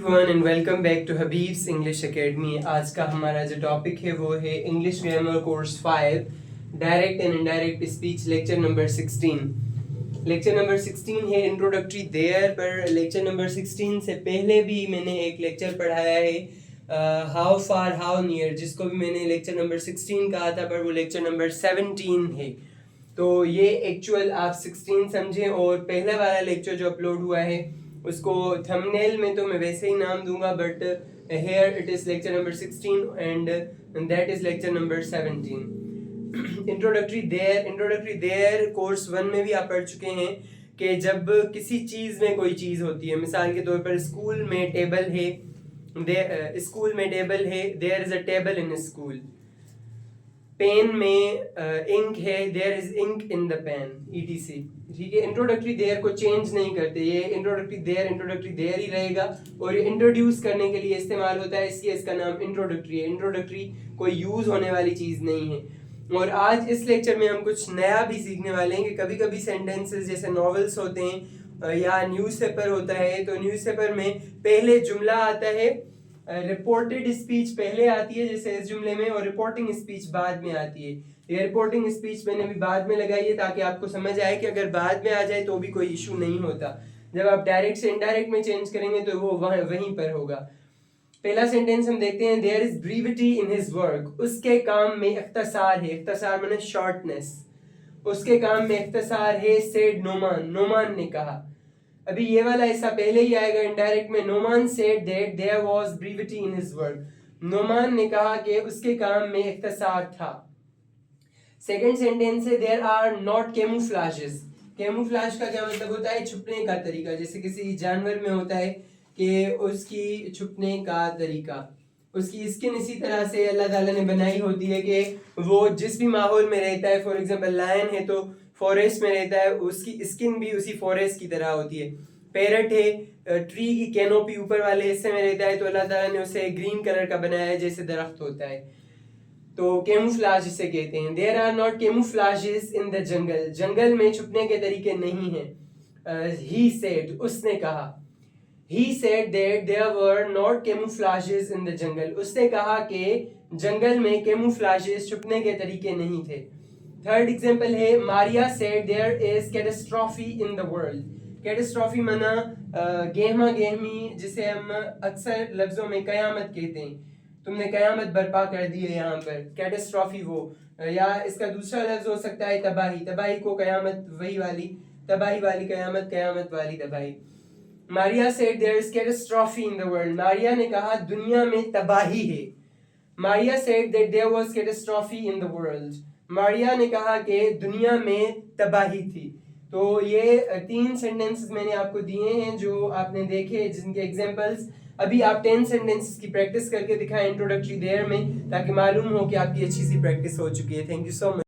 everyone and welcome back to Habib's English Academy. आज का हमारा जो टॉपिक है वो है English grammar course 5 direct and indirect speech lecture number 16. Lecture number 16 है इंट्रोडक्टरी देयर. पर लेक्चर नंबर 16 से पहले भी मैंने एक लेक्चर पढ़ाया है हाउ फार हाउ नियर, जिसको भी मैंने लेक्चर नंबर 16 कहा था, पर वो लेक्चर नंबर 17 है. तो ये एक्चुअल आप 16 समझें. और पहला वाला लेक्चर जो अपलोड हुआ है उसको थंबनेल में तो मैं वैसे ही नाम दूंगा, but here it is lecture number 16 and that is lecture number 17. Introductory there course 1 में भी आप पढ़ चुके हैं कि जब किसी चीज़ में कोई चीज़ होती है, मिसाल के तौर पर स्कूल में टेबल है, there is a table in school. Pen में इंक है, there is ink in the pen, etc. ठीक है. इंट्रोडक्टरी देयर को चेंज नहीं करते, ये इंट्रोडक्टरी देयर ही रहेगा. और ये इंट्रोड्यूस करने के लिए इस्तेमाल होता है, इसलिए इसका नाम इंट्रोडक्टरी है. इंट्रोडक्टरी कोई यूज़ होने वाली चीज़ नहीं है. और आज इस लेक्चर में हम कुछ नया भी सीखने वाले हैं कि कभी कभी सेंटेंसेस जैसे नॉवेल्स होते हैं या न्यूज़पेपर होता है, तो न्यूज़पेपर में पहले जुमला आता है, रिपोर्टेड स्पीच पहले आती है जैसे इस जुमले में, और रिपोर्टिंग स्पीच बाद में आती है. ये रिपोर्टिंग स्पीच मैंने भी बाद में लगाई है ताकि आपको समझ आए कि अगर बाद में आ जाए तो भी कोई इशू नहीं होता. जब आप डायरेक्ट से इनडायरेक्ट में चेंज करेंगे तो वो वहीं पर होगा. पहला सेंटेंस हम देखते हैं, there is brevity in his work. उसके काम में इख्तसार है. इख्तसार माने शॉर्टनेस. उसके काम में इख्तसार है. सेड नोमान ने कहा. अभी ये वाला हिस्सा पहले ही आएगा इनडायरेक्ट में. Noman said that there was brevity in his work. Noman ने कहा कि उसके काम में इख्तसार था. सेकंड सेंटेंस है, there are not camouflages. Camouflage का क्या मतलब होता है? छुपने का तरीका. जैसे किसी जानवर में होता है कि उसकी छुपने का तरीका, उसकी स्किन इसी तरह से अल्लाह ताला ने बनाई होती है कि वो जिस भी माहौल में रहता है, फॉर एग्जांपल लायन है तो फॉरेस्ट में रहता है, उसकी स्किन भी उसी फॉरेस्ट की तरह होती है. पैरट है, ट्री की कैनोपी ऊपर वाले हिस्से में रहता है, तो अल्लाह ताला ने उसे ग्रीन कलर का बनाया है जैसे दरख्त होता है. तो कैमूफ्लाज इसे कहते हैं. There are not camouflages in the jungle. जंगल में छुपने के तरीके नहीं हैं. ही सेड, उसने कहा. He said that there were not camouflages in the jungle. उसने कहा कि जंगल में camouflages छुपने के तरीके नहीं थे. थर्ड एग्जांपल है, Maria said there is catastrophe in the world. Catastrophe माना गेहमा गेहमी, जिसे हम अक्सर लफ्जों में कयामत कहते हैं. तुमने कयामत बर्पा कर दी है यहाँ पर. कैटेस्ट्रॉफी वो, या इसका दूसरा लफ्ज हो सकता है तबाही. तबाही को कयामत, वही वाली तबाही वाली कयामत, कयामत वाली तबाही. Maria said there is catastrophe in the world. Maria ने कहा दुनिया में तबाही है. Maria said that there was catastrophe in the world. Maria ने कहा कि दुनिया में तबाही थी. तो ये 3 सेंटेंसेस मैंने आपको दिए हैं जो आपने देखे, जिनके एग्जांपल्स अभी आप 10 सेंटेंसेस की प्रैक्टिस करके दिखाएं इंट्रोडक्टरी देयर में, ताकि मालूम हो कि आपकी अच्छी सी प्रैक्टिस हो चुकी है. Thank you so much.